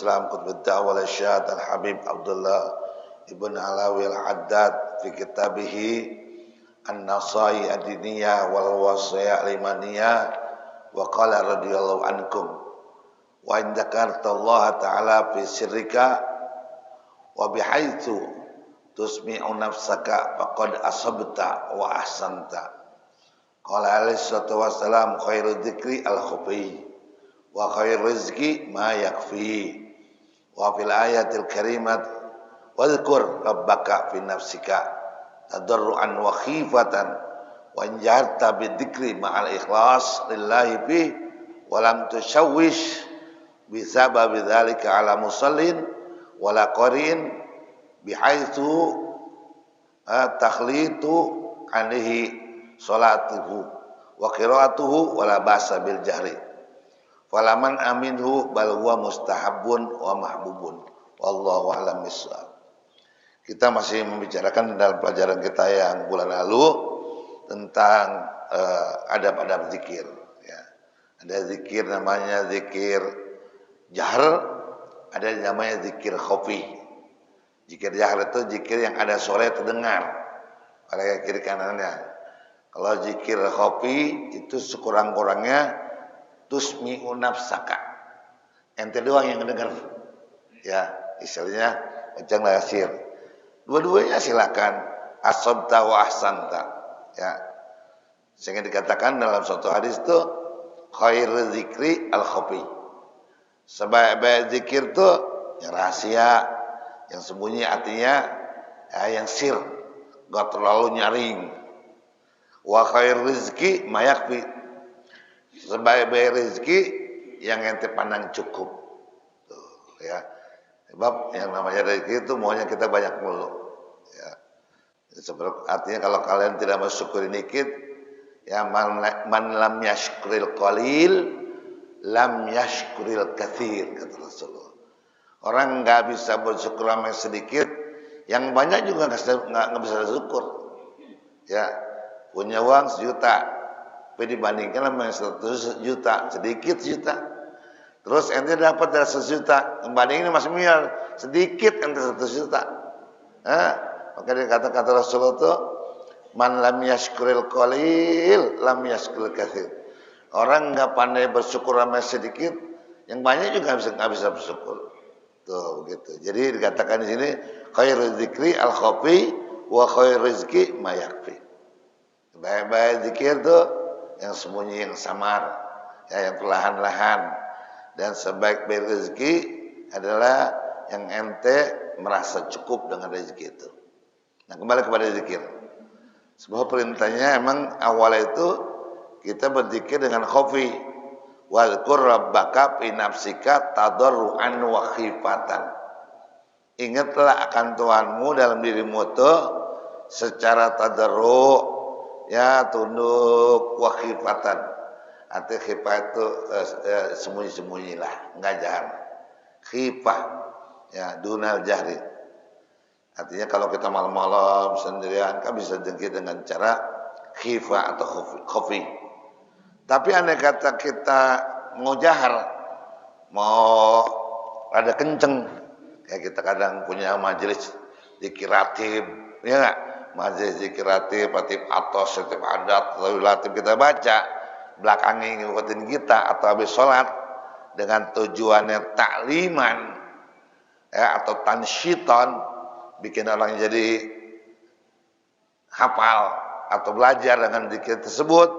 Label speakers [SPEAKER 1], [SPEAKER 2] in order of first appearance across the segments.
[SPEAKER 1] Islam Qutbud Da'wah Syahid Al-Habib Abdullah Ibn Alawi Al-Haddad fi kitabihi An-Nasai Ad-Diniyah wal Wasaya Al-Imaniyah wa qala radhiyallahu ankum wa in dzakartallaha ta'ala fi sirrika wa bihaitsu tusmi'u nafsaka faqad asabta wa ahsanta. Qala alaihi salatu wassalam khairu dzikri al-khafi wa khairu rizqi ma yakfi. Wa fil ayatil karimat wadhkur rabbaka fi nafsika tadarruan wa khifatan wa in jaharta bidzikri ma'al ikhlas lillahi fi wa lam tushawwish bi sababi dzalika ala musallin wala qarin bihaitsu takhlitu alaihi salatuhu wa qiraatuhu wala basa bil jahri falaman aminhu bal huwa mustahabun wa mahbubun wallahu a'lam bissawab. Kita masih membicarakan dalam pelajaran kita yang bulan lalu tentang adab-adab zikir ya. Ada zikir namanya zikir jahr, ada namanya zikir khafi. Zikir jahr itu zikir yang ada suara terdengar oleh kiri kanannya. Kalau zikir khafi itu sekurang-kurangnya tusmi'u nafsaka. Ente doang yang mendengar. Ya, istilahnya macam lasir. Dua-duanya silakan. Asabta wa ahsanta. Ya. Sehingga dikatakan dalam suatu hadis itu khair zikri al-khafi. Sebaik-baik zikir itu yang rahasia, yang sembunyi artinya yang sir, enggak terlalu nyaring. Wa khair rizki mayakfi, sebaik-baik rezeki yang ente pandang cukup. Tuh, ya. Sebab yang namanya rezeki itu maunya kita banyak mulu. Ya. Artinya kalau kalian tidak mensyukuri dikit, ya man lam yashkuril qalil lam yashkuril katsir kata Rasulullah. Orang enggak bisa bersyukur sama yang sedikit, yang banyak juga enggak bisa bersyukur. Ya. Punya uang 1 juta, tapi dibandingkan sama yang 100 juta, sedikit juta. Terus ente dapat dari 100 juta, dibandingin masih miliar, sedikit ente 100 juta. Maka kata Rasulullah itu, man lam yashkuril qalil, lam yashkuril katsir. Orang enggak pandai bersyukur sama sedikit, yang banyak juga enggak bisa bersyukur. Tuh begitu. Jadi dikatakan di sini khairu dzikri al-khafi wa khairu rizqi ma yakfi. Baik-baik zikir itu yang sembunyi, yang samar, ya, yang perlahan-lahan. Dan sebaik-baik rezeki adalah yang ente merasa cukup dengan rezeki itu. Nah, kembali kepada zikir. Sebuah perintahnya emang awal itu kita berzikir dengan khafi. Wadhkur rabbaka fi nafsika tadarruan wa khifatan. Ingatlah akan Tuhanmu dalam dirimu itu secara tadarru', ya, tunduk wa khifatan. Arti khifah itu sembunyi-sembunyilah, enggak jahar. Khifah, ya, dunal jahri. Artinya kalau kita malam-malam sendirian kan bisa zikir dengan cara khifah atau khafi. Tapi andai kata kita mau jahar, mau rada kenceng, kayak kita kadang punya majelis zikir ratib, ya enggak? Majelis zikir ratib atos, ratib adat, ratib kita baca belakangnya ngikutin kita atau habis sholat dengan tujuannya takliman, ya, atau tansyiton, bikin orang jadi hafal atau belajar dengan zikir tersebut,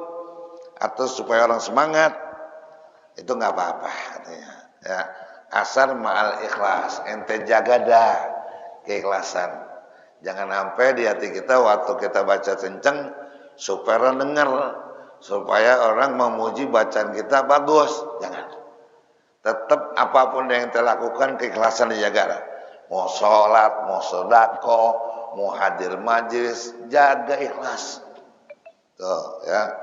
[SPEAKER 1] atau supaya orang semangat, itu nggak apa-apa katanya. Ya, asal ma'al ikhlas, ente jaga dah keikhlasan. Jangan sampai di hati kita waktu kita baca kenceng supaya orang dengar, supaya orang memuji bacaan kita bagus. Jangan. Tetap apapun yang kita lakukan keikhlasan dijaga. Mau sholat, mau sedekah, mau hadir majelis, jaga ikhlas. Tuh, ya.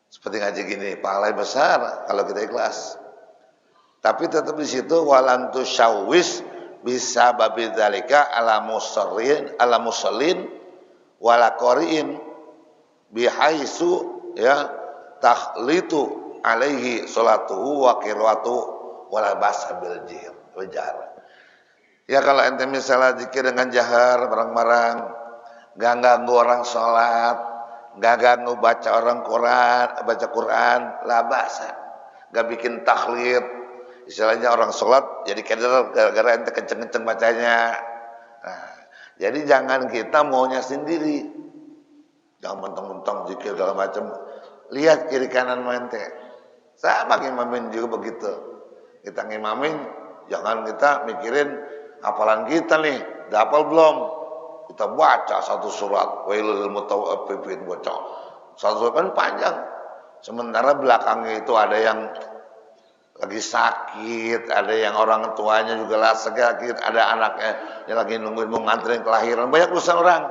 [SPEAKER 1] Seperti ngaji gini, pahala besar kalau kita ikhlas. Tapi tetap di situ walan tusyawwis bisa babi dzalika ala musallin wala qari'in bihaisu, ya, takhlitu alaihi salatuhu wa qira'atu wala basa bil jihar. Jahar. Ya kalau ente misalnya zikir dengan jahar barang-barang, gak ganggu orang sholat, gak ganggu baca Quran, lah bahasa, gak bikin taklid. Istilahnya orang sholat jadi keder gara-gara ente kenceng-kenceng bacanya. Nah, jadi jangan kita maunya sendiri, jangan mentang-mentang zikir segala macam. Lihat kiri kanan ente, sama ngimamin juga begitu. Kita ngimamin, jangan kita mikirin hafalan kita nih, udah hafal belum? Kita baca satu surat, wailul mutawaffifin, baca satu surat kan panjang. Sementara belakangnya itu ada yang lagi sakit, ada yang orang tuanya juga lah sakit, ada anaknya yang lagi nungguin mau nganterin kelahiran, banyak urusan orang.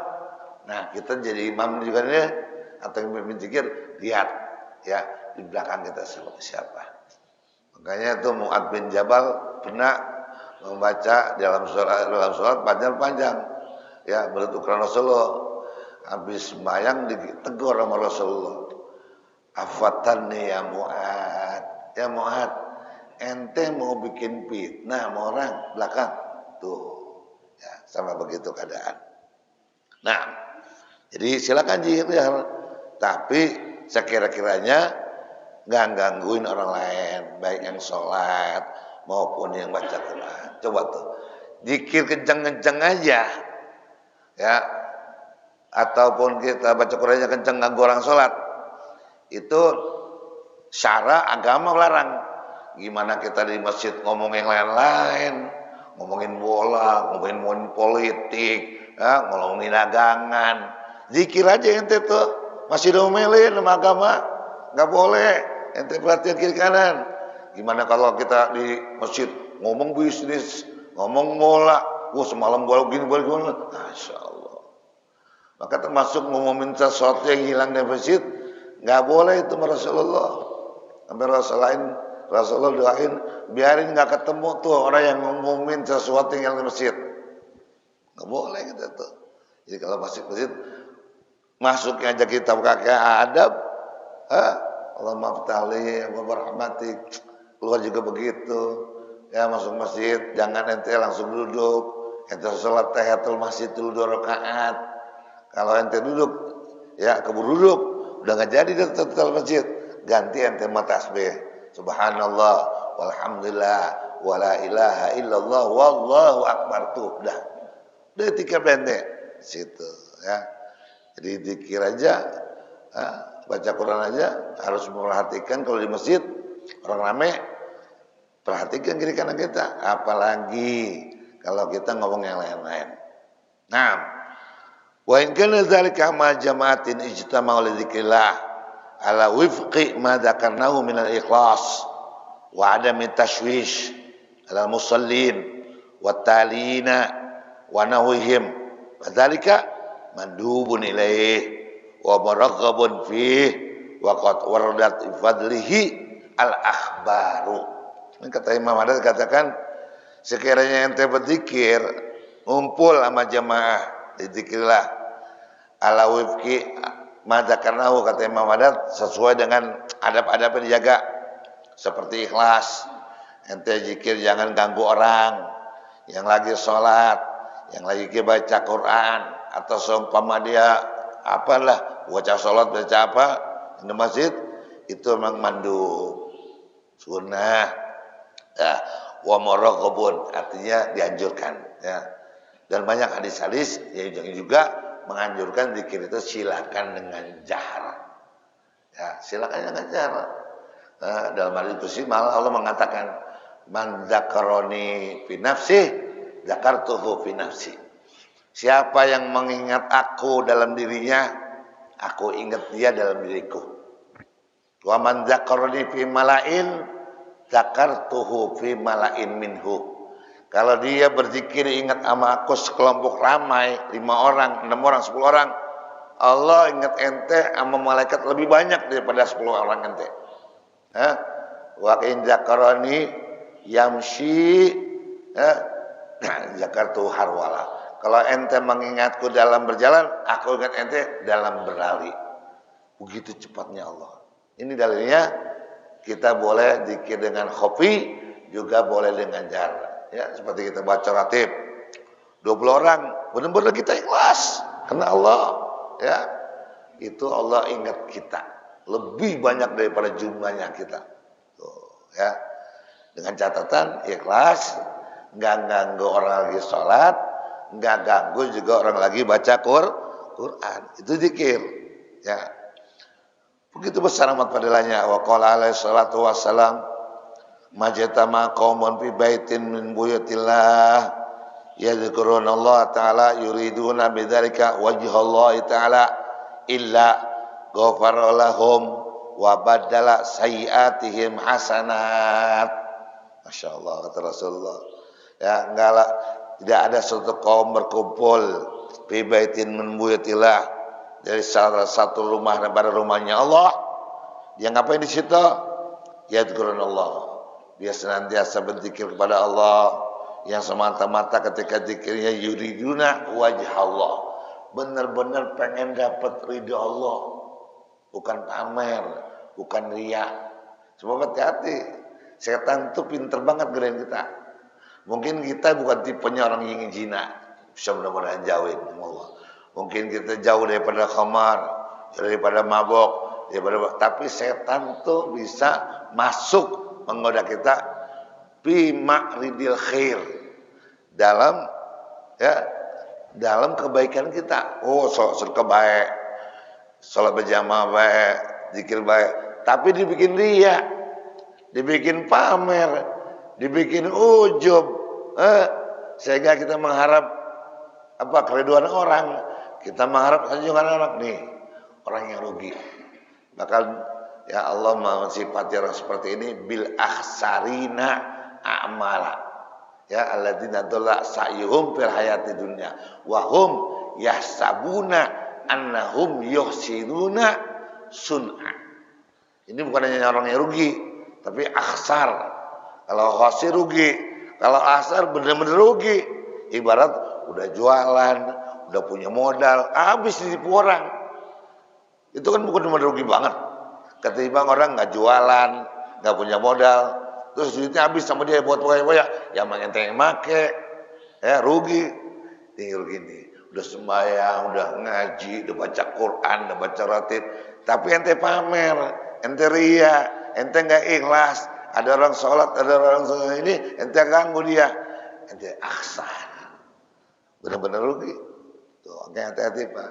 [SPEAKER 1] Nah kita jadi imam juga nih, atau yang memimpin zikir, lihat ya di belakang kita siapa. Makanya itu Mu'adz bin Jabal pernah membaca dalam surat panjang-panjang, ya menurut ukuran Rasulullah. Habis sembahyang ditegur sama Rasulullah, afatanni ya Mu'adz, ente mau bikin fitnah sama orang belakang tuh, ya sama begitu keadaan. Nah, jadi silakan jihad, tapi sekira-kiranya nggak gangguin orang lain, baik yang sholat maupun yang baca Quran. Coba tuh, zikir kenceng-kenceng aja, ya, ataupun kita baca Qurannya kenceng ganggu orang sholat, itu syara agama melarang. Gimana kita di masjid ngomong yang lain-lain, ngomongin bola, ngomongin politik, ya, ngomongin dagangan. Zikir aja ente tuh, masih domelin sama agama, nggak boleh. Ente perhatian kiri kanan. Gimana kalau kita di masjid ngomong bisnis, ngomong bola, semalam bola gini, Masya Allah. Maka termasuk ngomongin sesuatu yang hilang dari masjid, nggak boleh itu Rasulullah. Sampai Rasulullah doain, biarin nggak ketemu tuh orang yang ngomongin sesuatu yang di masjid. Nggak boleh gitu tuh. Jadi kalau masjid masuknya aja kita pakai adab, Allah maftali wa barahmatik, keluar juga begitu. Ya masuk masjid, jangan ente langsung duduk. Ente sholat tahiyatul masjid dulu 2 rakaat. Kalau ente duduk, ya keburu duduk, udah nggak jadi tahiyatul masjid. Ganti ente tasbih. Subhanallah, walhamdulillah, wala ilaha illallah, wallahu akbar tuh, udah 3 pendek situ, ya. Jadi zikir aja, baca Quran aja harus memperhatikan kalau di masjid orang rame, perhatikan kiri kanan kita, apalagi kalau kita ngomong yang lain-lain. Nah, wa in kana dzalika ma jama'atin ijtama'u li dzikrillah ala wifqi ma dzakarnahu min al-ikhlas wa adami tashwish ala musallin wa talina wa nahwihim dzalika mandubun ilaih wa maraghabun fih wa qad waradat fadlihi al-akhbaru. Ini kata Imam Haddad, katakan sekiranya ente berzikir ngumpul sama jamaah dizikirlah ala wifqi madzakarnahu, kata Imam Haddad, sesuai dengan adab-adab yang dijaga, seperti ikhlas. Ente zikir jangan ganggu orang yang lagi sholat, yang lagi baca Quran, atau seumpama dia apalah baca sholat, baca apa di masjid, itu memang mandub, sunnah, ya, wa muraghabun, artinya dianjurkan, ya. Dan banyak hadis-hadis yang juga menganjurkan zikir itu silakan dengan jahar, ya silakan dengan jahar. Dalam hal itu sih malah Allah mengatakan, man dzakaroni fi nafsi dzakartuhu fi nafsi. Siapa yang mengingat aku dalam dirinya, aku ingat dia dalam diriku. Wa man dzakaroni fi malain dzakartuhu fi malain minhu. Kalau dia berzikir ingat sama aku sekelompok ramai, 5 orang, 6 orang, 10 orang, Allah ingat ente sama malaikat lebih banyak daripada 10 orang ente. Wa in dzakarani yamshi zakartu harwala. Kalau ente mengingatku dalam berjalan, aku ingat ente dalam berlari. Begitu cepatnya Allah. Ini dalilnya kita boleh zikir dengan khafi, juga boleh dengan jahar. Ya, seperti kita baca ratib 20 orang, benar-benar kita ikhlas karena Allah, ya. Itu Allah ingat kita lebih banyak daripada jumlahnya kita. Tuh, ya. Dengan catatan ikhlas, nggak ganggu orang lagi sholat, nggak ganggu juga orang lagi baca Quran. Itu zikir, ya. Begitu besar amat pahalanya. Wa qala alaihi salatu wassalam, majtama qaumun fi baitin min buyutillah yadhkuruna Allah taala yuriduna bidzalika wajhallahi taala illa ghafara lahum wa badala sayiatihim hasanat. Masyaallah, kata Rasulullah. Ya, enggaklah, tidak ada suatu kaum berkumpul fi baitin min buyutillah, dari salah satu rumah daripada rumahnya Allah. Dia ngapain di situ? Yadhkurun Allah. Dia senantiasa berzikir kepada Allah, yang semata-mata ketika zikirnya yuriduna wajah Allah, benar-benar pengen dapat ridho Allah, bukan pamer, bukan riya. Sebab hati-hati, setan tuh pinter banget gerain kita. Mungkin kita bukan tipenya orang yang ingin zina, bisa mudah-mudahan jauhin Allah. Mungkin kita jauh daripada khamar, daripada mabok, tapi setan tuh bisa masuk menggoda kita fi ma'ridil khair, dalam kebaikan kita. Oh, sedekah baik, salat berjamaah baik, zikir baik, tapi dibikin riya, dibikin pamer, dibikin ujub, sehingga kita mengharap keriduan orang, kita mengharap sanjungan anak nih, orang yang rugi. Bakal ya Allah mensifati orang seperti ini bil akhsarina a'mala, ya alladzina dhalla sa'yuhum fil hayati dunya wa hum yahsabuna annahum yuhsinuna sun'a. Ini bukan hanya orang yang rugi, tapi akhsar. Kalau khasir rugi, kalau akhsar benar-benar rugi. Ibarat udah jualan, udah punya modal, habis ditipu orang. Itu kan bukan cuma rugi banget. Ketimbang orang nggak jualan, nggak punya modal, terus duitnya habis sama dia buat poya-poya, yang ente yang make, ya rugi. Tinggal gini, udah sembahyang, udah ngaji, udah baca Quran, udah baca ratib, tapi ente pamer, ente riya, ente nggak ikhlas. Ada orang sholat, ada orang sholat ini, ente ganggu dia, ente akhsar, benar-benar rugi. Tuh, oke, hati-hati Pak.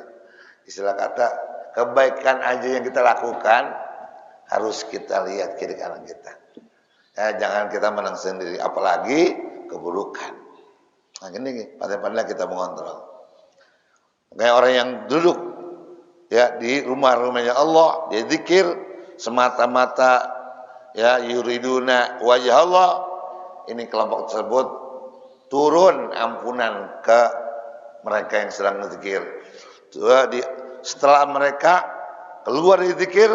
[SPEAKER 1] Istilah kata, kebaikan aja yang kita lakukan harus kita lihat kiri kanan kita. Ya, jangan kita menang sendiri, apalagi keburukan. Nah, gini, pandai-pandai kita mengontrol. Kayak orang yang duduk ya di rumahnya Allah, dia zikir semata-mata ya yuriduna wajah Allah. Ini kelompok tersebut turun ampunan ke mereka yang sedang berzikir. Setelah mereka keluar dari zikir,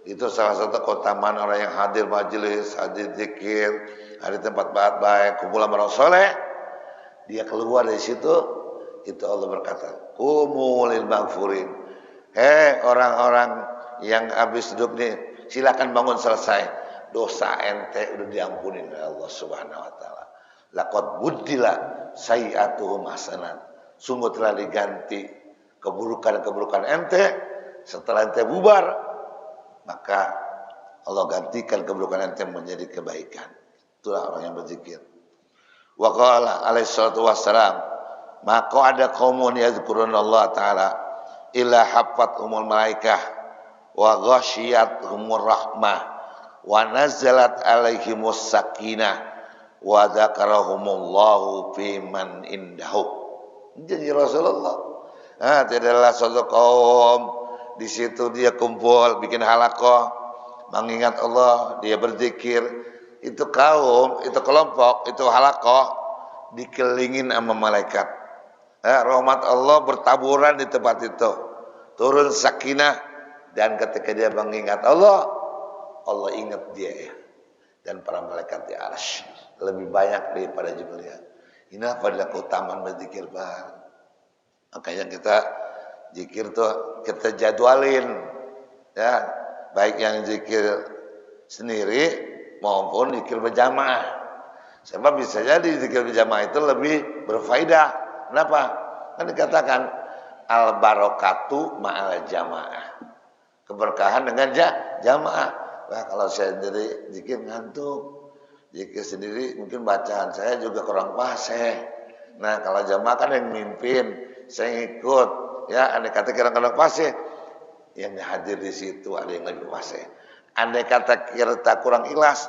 [SPEAKER 1] itu salah satu keutamaan orang yang hadir majelis, hadir zikir, hadir tempat baik, kumpulan orang soleh. Dia keluar dari situ, itu Allah berkata, kumulil maghfurin. Orang-orang yang habis hidup nih, silakan bangun selesai. Dosa ente udah diampuni oleh Allah Subhanahu wa taala. Laqad buddila sayi'atuhum hasanat. Sungguh telah diganti keburukan-keburukan ente setelah ente bubar, maka Allah gantikan keburukan ente menjadi kebaikan. Itulah orang yang berzikir. Wa qala alaihi salatu wassalam, maka ada qaumun yazkurunallah taala illa haffat umul malaikah wa ghasyiyatuhumur rahmah wa nazalat alaihimus sakinah wa dzakarahumullahu fi man indahu. Jadi Rasulullah, tidaklah suatu kaum di situ dia kumpul bikin halaqah mengingat Allah, dia berzikir, itu kaum, itu kelompok, itu halaqah dikelilingin sama malaikat. Rahmat Allah bertaburan di tempat itu, turun sakinah, dan ketika dia mengingat Allah, Allah ingat dia ya. Dan para malaikat di arsy lebih banyak daripada Jibril. Inilah pada keutamaan berzikir Pak. Makanya kita zikir tuh kita jadwalin ya, baik yang zikir sendiri maupun zikir berjamaah. Sebab bisa jadi zikir berjamaah itu lebih berfaedah. Kenapa? Kan dikatakan al barokatu ma'al jamaah. Keberkahan dengan jamaah. Wah, kalau saya sendiri zikir ngantuk. Zikir sendiri mungkin bacaan saya juga kurang fasih. Nah, kalau jamaah kan yang mimpin, saya ikut. Ya, andai kata kadang-kadang fasih, yang hadir di situ ada yang lebih fasih. Andai kata kita kurang ikhlas,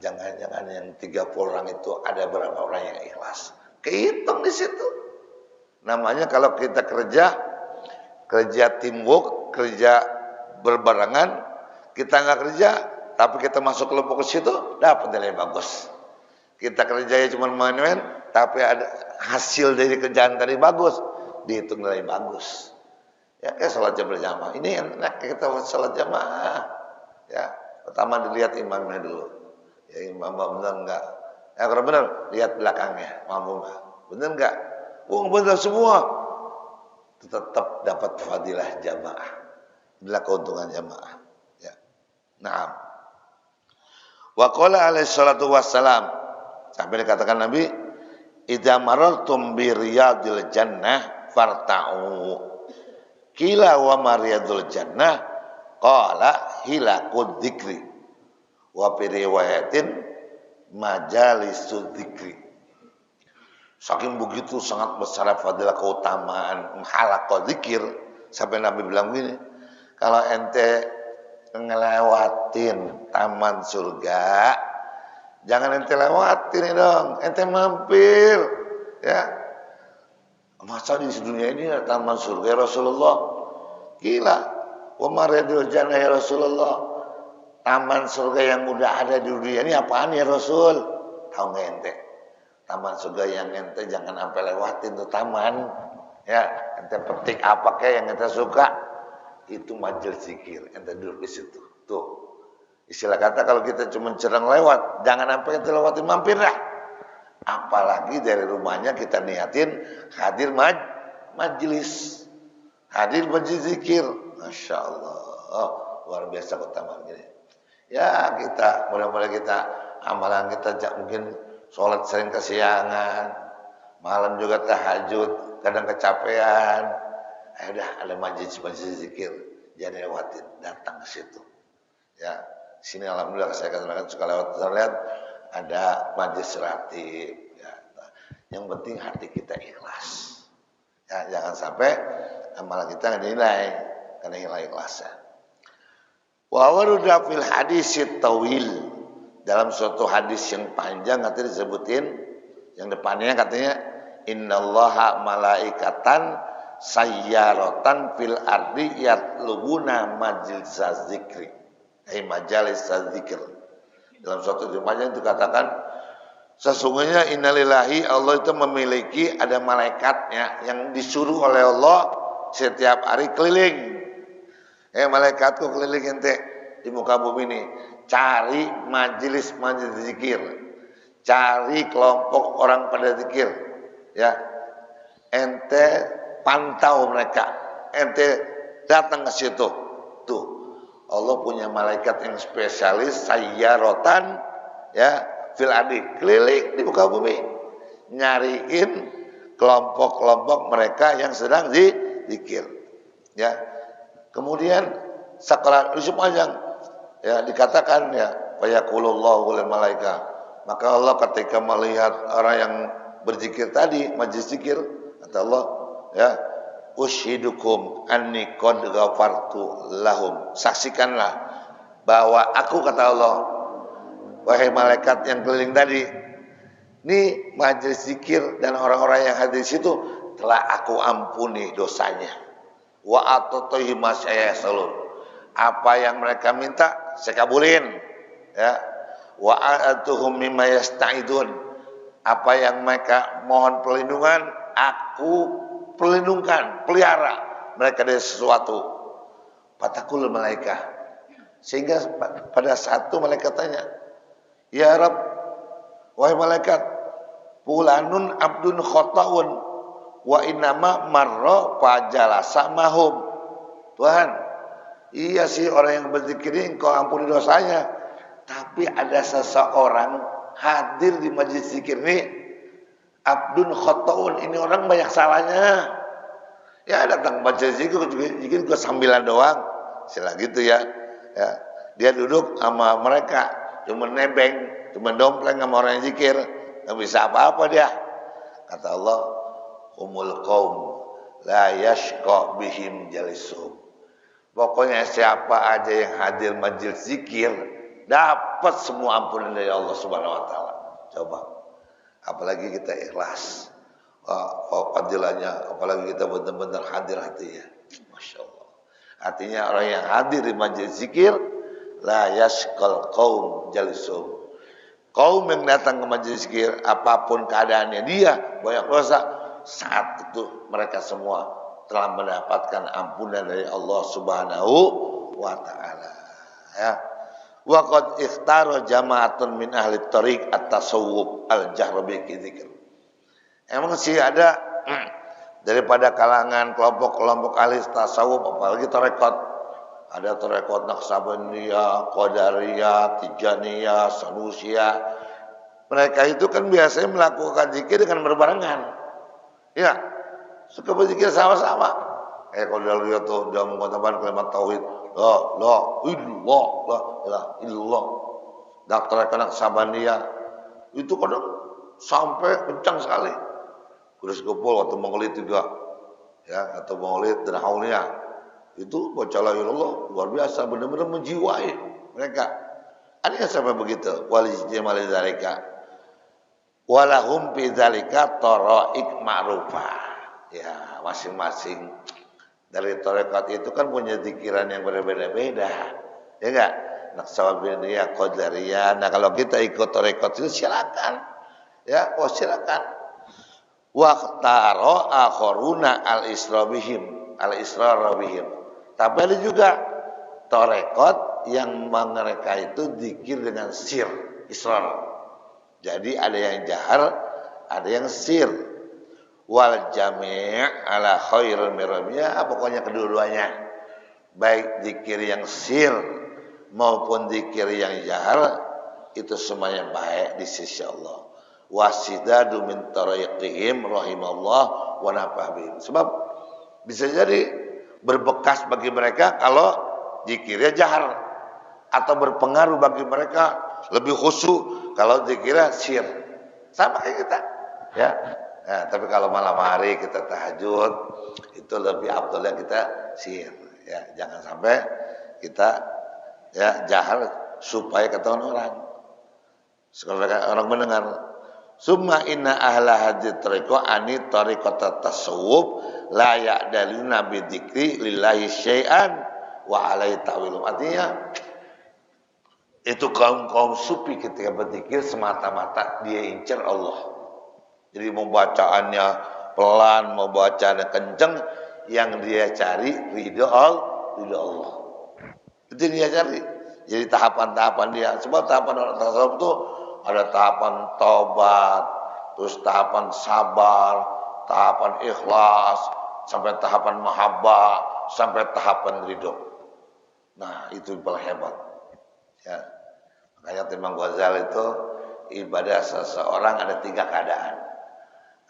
[SPEAKER 1] jangan-jangan yang 30 orang itu ada berapa orang yang ikhlas. Kehitung di situ. Namanya kalau kita kerja teamwork, kerja berbarengan, kita nggak kerja, tapi kita masuk kelompok ke situ, dapat nilai bagus. Kita kerjanya cuma main-main, tapi ada hasil dari kerjaan tadi bagus, dihitung nilai bagus. Ya kayak sholat berjamaah. Ini enak kita sholat jamaah. Ya, pertama dilihat imamnya dulu. Ya imam benar enggak? Ya kalau benar, lihat belakangnya, mampu enggak? Benar enggak? Oh benar semua. Tetap dapat fadilah jamaah. Inilah keuntungan jamaah. Ya. Naam. Wa qala alaihi salatu wassalam, sampai dikatakan Nabi, idza marartum bi riyadil jannah farta'u. Kila wa mariyadul jannah qala hilaqud dzikri wa fi riwayatin majalisud dzikri. Saking begitu sangat besar fadilah keutamaan halaqah zikir sampai Nabi bilang begini, kalau ente ngelewatin taman surga, jangan ente lewatin dong, ente mampir ya. Masa di dunia ini ada taman surga ya Rasulullah? Gila. Wa maridul jannah ya Rasulullah. Taman surga yang udah ada di dunia ini apaan ya Rasul? Tahu nggak ente? Taman surga yang ente jangan sampai lewatin tuh taman. Ya, ente petik apa kayak yang ente suka. Itu majelis zikir. Ente duduk di situ. Tuh. Istilah kata kalau kita cuma cerang lewat, jangan sampai ente lewatin, mampir dah. Apalagi dari rumahnya kita niatin hadir majlis, hadir majlis zikir. Masya Allah, luar biasa keutamaan ini. Ya kita mudah-mudahan kita amalan kita mungkin sholat sering kesiangan, malam juga tahajud, kadang kecapean. Udah ada majlis zikir, jangan lewatin, datang ke situ. Ya sini alhamdulillah saya katakan suka lewat, saya lihat ada majlis ratib ya. Yang penting hati kita ikhlas ya, jangan sampai amalan kita dinilai karena hilang ikhlasnya. Wa waruda fil hadis tawil, dalam suatu hadis yang panjang katanya disebutin, yang depannya katanya innallaha malaikatan sayyaratan fil ardi yatlubuna majlis zikri, majalis zikir. Dalam suatu jemaah itu katakan, sesungguhnya innalillahi, Allah itu memiliki ada malaikatnya yang disuruh oleh Allah setiap hari keliling. Malaikatku keliling ente di muka bumi ini, cari majelis zikir, cari kelompok orang pada zikir. Ya, ente pantau mereka, ente datang ke situ. Tuh. Allah punya malaikat yang spesialis sayyaratan ya fil ardi, keliling di muka bumi nyariin kelompok-kelompok mereka yang sedang zikir ya. Kemudian sakral Yusuf panjang ya, dikatakan ya fayaqulullahu lil malaika, maka Allah ketika melihat orang yang berzikir tadi majlis zikir, kata Allah ya, ushidukum anni qad ghafartu lahum, saksikanlah bahwa aku, kata Allah, wahai malaikat yang keliling tadi, ini majelis zikir dan orang-orang yang hadir di situ telah aku ampuni dosanya. Wa atatuhi masyayasalun, apa yang mereka minta saya kabulin ya. Wa atuhum mimma yasta'idun, apa yang mereka mohon perlindungan aku perlindungan, pelihara mereka dari sesuatu. Fatakul malaikah, sehingga pada satu malaikat tanya, ya Rabb, wahai malaikat, fulanun abdun khotaun wa innama marra fajalasa mahum. Tuhan, iya sih orang yang berzikir ini engkau ampuni dosanya, tapi ada seseorang hadir di majelis zikir ini abdun khotoun, ini orang banyak salahnya. Ya datang majelis zikir juga sambilan doang, istilah gitu ya. Ya, dia duduk sama mereka cuma nebeng, cuma dompleng sama orang yang zikir, nggak bisa apa-apa dia. Kata Allah, humul qaum la yashqa bihim jalisuhum. Pokoknya siapa aja yang hadir majelis zikir dapat semua ampunan dari Allah Subhanahu wa taala. Coba. Apalagi kita ikhlas. Fadilahnya, apalagi kita benar-benar hadir hatinya. Masya Allah. Artinya orang yang hadir di majelis zikir la yashqal qaum jalisuhum. Kaum yang datang ke majelis zikir, apapun keadaannya dia banyak dosa, saat itu mereka semua telah mendapatkan ampunan dari Allah Subhanahu wa taala. Ya. Wa qad ikhtara jama'atun min ahli thariq at-tasawwuf al-jahr bi dzikr. Emang sih ada daripada kalangan kelompok-kelompok ahli tasawuf, apalagi tarekat. Ada tarekat Naqsabandiyah, Qadariyah, Tijaniyah, Sanusiyah. Mereka itu kan biasanya melakukan zikir dengan berbarengan. Ya, suka berzikir sama-sama. Kalau dia lihat tuh dia mengatakan kalimat tauhid, la illallah. Tarekat Naqsabandiyah itu kadang sampai kencang sekali. Kurus kupul atau Maulid juga. Ya, atau Maulid dan Hauliyah. Itu baca la ilallah luar biasa, benar-benar menjiwai mereka. Ada yang sampai begitu. Walijmal dzalika walahum fi dzalika taraik ma'rufah. Ya, masing-masing dari tarekat itu kan punya zikiran yang berbeda-beda. Ya enggak? Naqsabandiyah, Qadariyah. Nah, kalau kita ikut tarekat itu silakan. Ya, silakan. Waqtaro akharuna al-isra bihim. Tapi ada juga tarekat yang mereka itu zikir dengan sir, israr. Jadi ada yang jahar, ada yang sir. Wal jami' ala khairul miramiya, pokoknya kedua-duanya. Baik zikir yang sir maupun zikir yang jahar, itu semuanya baik di sisi Allah. Wasidadu min tariqihim rahimallah wa nafa'bihim. Sebab bisa jadi berbekas bagi mereka kalau zikirnya jahar, atau berpengaruh bagi mereka lebih khusyuk kalau zikirnya sir. Sama kayak kita, ya. Nah, tapi kalau malam hari kita tahajud itu lebih afdalnya kita sir, ya. Jangan sampai kita ya jahar supaya ketahuan orang. Supaya orang mendengar. Summa inna ahla hadith tariqah ani tariqat tasawuf la ya'daluna bi dzikri lillahi syai'an wa alai ta'wilum. Artinya itu kaum-kaum sufi ketika berzikir semata-mata dia incar Allah. Jadi mau bacaannya pelan, mau bacaannya kenceng, yang dia cari ridho Allah. Itu dia cari. Jadi tahapan-tahapan dia. Sebab tahapan orang tasawuf itu ada tahapan taubat, terus tahapan sabar, tahapan ikhlas, sampai tahapan mahabbah, sampai tahapan ridho. Nah, itu paling hebat. Ya. Makanya Imam Ghazali itu ibadah seseorang ada 3 keadaan.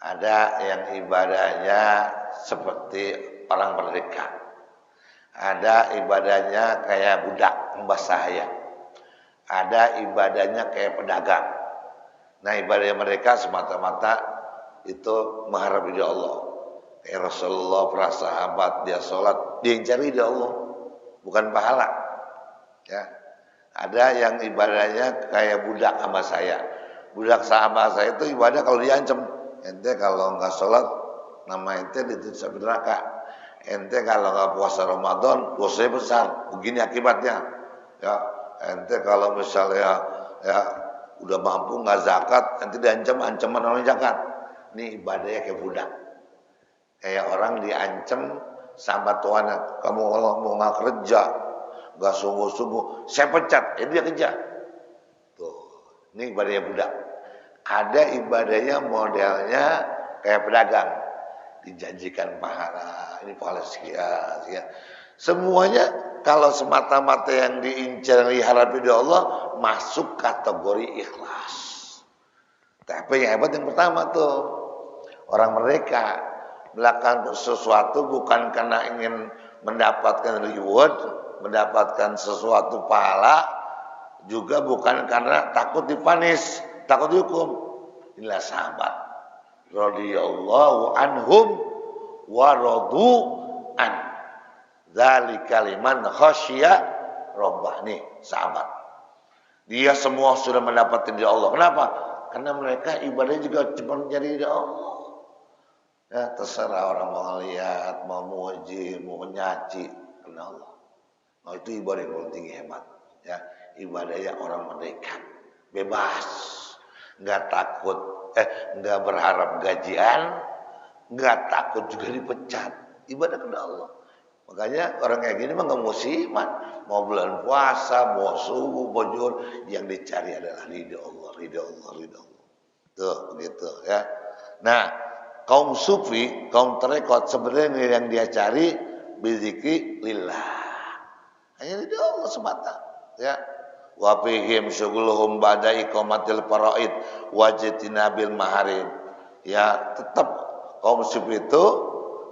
[SPEAKER 1] Ada yang ibadahnya seperti orang merdeka. Ada ibadahnya kayak budak mbah sahaya. Ada ibadahnya kayak pedagang. Nah, ibadah mereka semata-mata itu mengharap ridha Allah. Kayak Rasulullah, para sahabat, dia sholat, dia yang cari ridha Allah, bukan pahala. Ya, ada yang ibadahnya kayak budak sama saya. Budak sama saya itu ibadah kalau diancam, ente kalau nggak sholat, nama ente ditusuk neraka. Ente kalau nggak puasa Ramadan, dosanya besar. Begini akibatnya. Ya. Ente kalau misalnya ya udah mampu nggak zakat, nanti diancam ancaman orang zakat. Ini ibadahnya kayak budak, kayak orang diancam sama tuannya. Kamu kalau mau nggak kerja, nggak sungguh-sungguh, saya pecat. Dia kerja. Tuh, ini ibadahnya budak. Ada ibadahnya modelnya kayak pedagang, dijanjikan pahala. Ini pahala sekian. Semuanya kalau semata-mata yang diincar, yang diharapkan oleh Allah masuk kategori ikhlas. Tapi yang hebat yang pertama tuh, orang mereka melakukan sesuatu bukan karena ingin mendapatkan reward, mendapatkan sesuatu pahala, juga bukan karena takut dipanis, takut dihukum. Inilah sahabat. Radhiyallahu anhum wa radu an. Dzalika liman khasyiya rabbah. Nih, sahabat. Dia semua sudah mendapatkan dari Allah. Kenapa? Karena mereka ibadahnya juga cuma mencari dari Allah. Ya, terserah orang mau lihat, mau muji, mau nyaci, karena Allah. Nah, itu ibadah yang tinggi hebat. Ya, ibadahnya orang merdeka, bebas, nggak takut, nggak berharap gajian, nggak takut juga dipecat. Ibadah kepada Allah. Makanya orang kayak gini mah nggak musiman, mau bulan puasa, mau subuh, mau zuhur, yang dicari adalah ridha Allah, ridha Allah, ridha Allah. Tuh begitu ya. Nah, kaum sufi, kaum tarekat sebenarnya yang dia cari bizikri lillah. Hanya ridha Allah semata, ya. Wa fihim syughuluhum ba'da iqamatil faraid wajtinabil maharim. Ya, tetap kaum sufi itu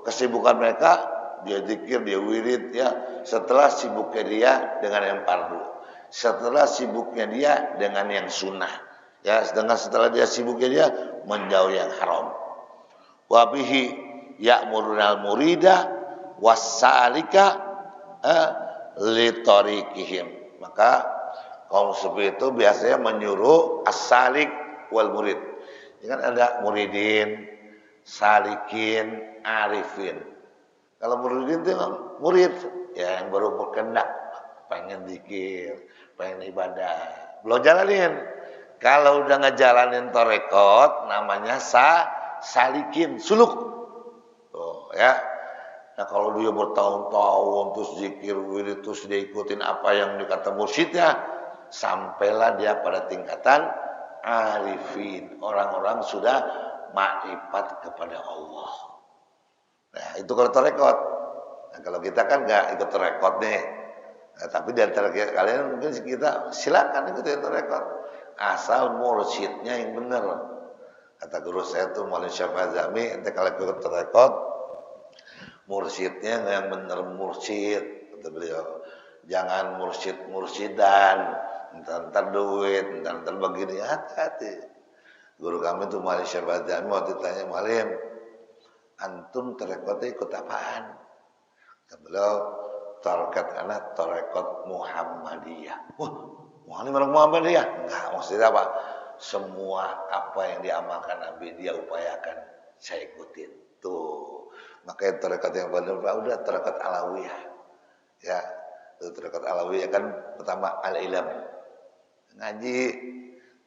[SPEAKER 1] kesibukan mereka dia zikir, dia wirid, ya. Setelah sibuknya dia dengan yang fardu, setelah sibuknya dia dengan yang sunnah, ya. Sedangkan setelah dia sibuknya dia menjauh yang haram. Wa bihi ya'murunal murida wasalika li tariqihim. Maka kaum sufi itu biasanya menyuruh as-salik wal murid. Ini kan ada muridin, salikin, arifin. Kalau muridin itu murid ya yang baru berkendak, pengen zikir, pengen ibadah, belum jalanin. Kalau udah ngejalanin tarekat namanya salikin, suluk. Tuh ya. Nah, kalau dia bertahun-tahun terus zikir, wirid, terus dia ikutin apa yang dikata mursyidnya, sampailah dia pada tingkatan arifin, orang-orang sudah makrifat kepada Allah. Nah, itu kalau tarekat. Nah, kalau kita kan nggak ikut tarekat nih. Nah, tapi di antara kalian mungkin kita silakan ikutin tarekat. Asal mursyidnya yang benar. Kata guru saya tuh Maulana Syafii Azami, ente kalau ikut tarekat, mursyidnya yang benar mursyid, kata beliau. Jangan mursyid-mursyidan, entar duit, entar begini, hati-hati. Guru kami tuh Maulana Syafii Azami waktu ditanya, "Malim, antum tarekatnya ikut apaan?" Kata beliau, tarekat anak tarekat Muhammadiyah. Wah, Muhammadiyah? Enggak, maksudnya apa? Semua apa yang diamalkan Nabi dia upayakan, saya ikutin. Tuh, makanya tarekat yang benar udah tarekat Alawiyah. Ya, itu tarekat Alawiyah kan pertama al-ilm. Ngaji,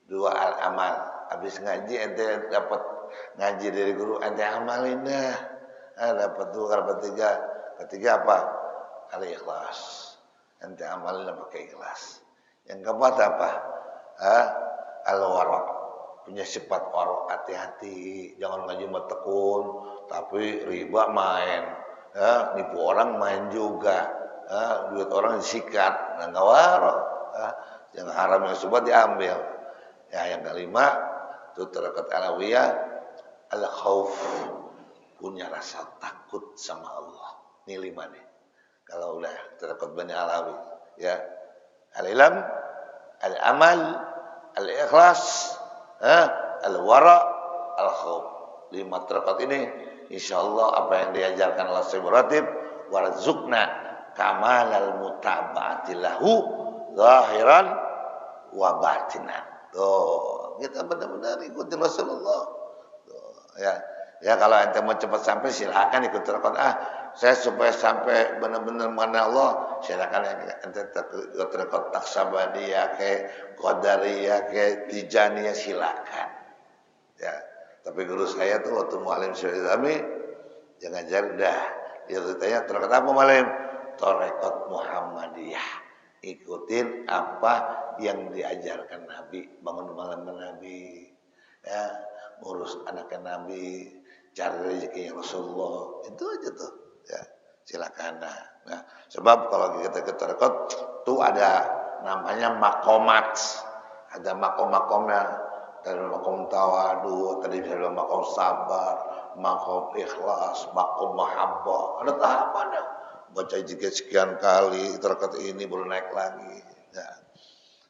[SPEAKER 1] dua al-amal. Habis ngaji ente dapat ngaji dari guru, ente amalin dah. Dapat dua, dapat tiga. Ketiga apa? Al-ikhlas. Ente amalin pakai ikhlas. Yang keempat apa? Al-wara'. Punya sifat wara', hati-hati. Jangan ngaji metekun, tapi riba main. Ya, nipu orang main juga. Duit orang disikat. Nah, enggak wara'. Yang haram yang subhat diambil. Ya, yang kelima itu tarekat alawiyah, al-khauf, punya rasa takut sama Allah. Ini 5 nih. Kalau udah tarekat Bani Alawi, ya. Al-ilm, al-amal, al-ikhlas, al-wara', al-khauf. 5 tarekat ini insyaallah apa yang diajarkan Allah Subhanahu warzuqna kamalal mutaba'ati lahu zahiran wa batinan. Tuh, kita benar-benar ikutin Rasulullah. Tuh, ya. Ya kalau ente mau cepat sampai silakan ikut tarekat. Saya supaya sampai benar-benar mengenal Allah, silakan ente ikut tarekat Naqsabandiyah, kayak Qadariyah, kayak Tijaniyah, silakan. Ya, tapi guru saya tuh waktu Mu'alim Syekh Zami jangan ngajar dah. Dia tanya tarekat apa Mu'alim? Tarekat Muhammadiyah. Ikutin apa yang diajarkan Nabi, bangun malam Nabi, ya, ngurus anaknya Nabi, cari rezeki Rasulullah, itu aja tuh, ya, silakan. Nah, sebab kalau kita ke tarekat tuh ada namanya makomat, ada makom-makomnya. dari makom tawadu, tadi dari makom sabar, makom ikhlas, makom mahabbah. Ada tahapannya. Baca jika sekian kali terkait ini baru naik lagi. Ya.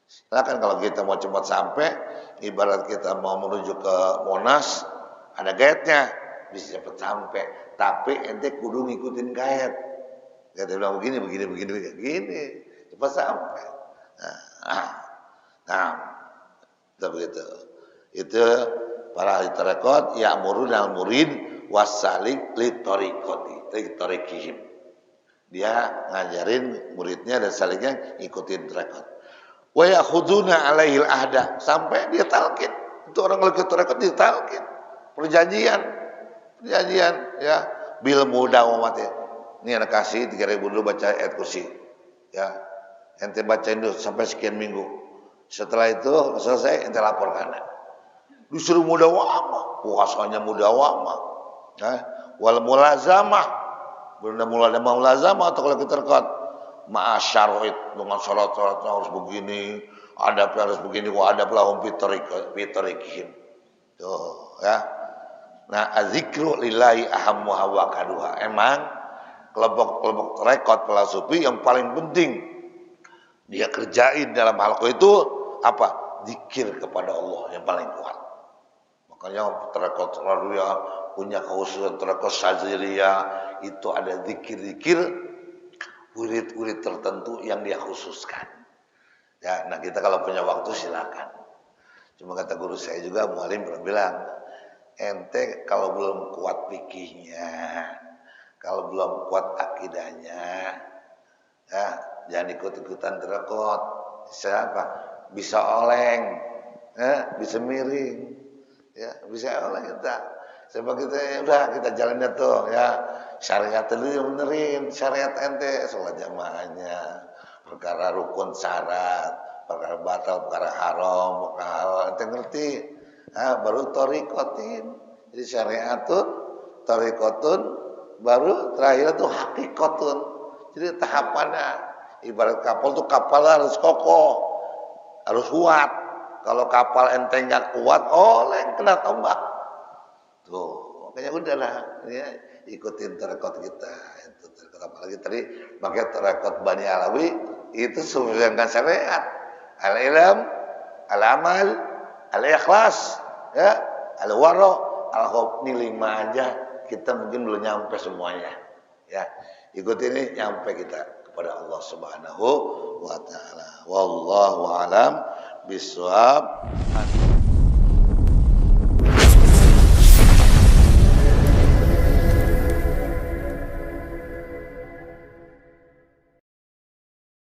[SPEAKER 1] Silakan kalau kita mau cepat sampai, ibarat kita mau menuju ke Monas, ada guide-nya, bisa cepat sampai. Tapi ente kudu ngikutin guide. Guide bilang begini, cepat sampai. Nah, itu begitu. Itu para ahli tarekat ya'murun al-murid wasalik li tariqihim. Dia ngajarin muridnya dan saliknya ngikutin tarekat. Wa yakhuduna alaihi al-ahda, sampai dia talqin. Itu orang kalau ikut tarekat dia talqin. Perjanjian ya, bil mudawamati. Ini anak kasih 3.000 dulu baca ayat kursi. Ya. Ente bacain dulu sampai sekian minggu. Setelah itu selesai ente laporkan. Disuruh mudawamah, puasanya mudawamah. Wal mulazamah, benar mulazamah atau kalau kita terkait ma'asyaroid dengan salat harus begini, adab harus begini, wa adab lahum fitarikihim. Tuh ya. Nah, azikru lillahi ahammu wa kaduha. Emang kelompok tarekat filsafat yang paling penting dia kerjain dalam halqa itu apa? Zikir kepada Allah yang paling kuat. Makanya tarekat Radiyah punya khususan tarekat Syadziliyah itu ada zikir-zikir wirid-wirid tertentu yang dia khususkan. Ya, nah kita kalau punya waktu silakan. Cuma kata guru saya juga mualim pernah bilang, ente kalau belum kuat fikihnya, kalau belum kuat akidahnya, ya jangan ikut-ikutan tarekat. Siapa? Bisa oleng, bisa miring, ya bisa oleng kita. Sebab kita udah kita jalannya tuh ya syariat dulu benerin, syariat ente sholat jamaahnya, perkara rukun syarat, perkara batal, perkara haram, perkara halal ente ngerti. Nah, baru torikotin. Jadi syariatun, torikotun, baru terakhir tuh hakikotun. Jadi tahapannya ibarat kapal tuh kapal harus kokoh, harus kuat. Kalau kapal ente nggak kuat, oleng kena tombak. Tuh, makanya udahlah ya, ikutin tarekat kita. Itu tarekat apalagi tadi pakai tarekat Bani Alawi itu sesuai dengan syariat. Al-ilm, al-amal, al-ikhlas, ya, al-wara, al-khawf, ini 5 aja kita mungkin belum nyampe semuanya. Ya, ikut ini nyampe kita kepada Allah Subhanahu wa taala. Wallahu alam bishawab.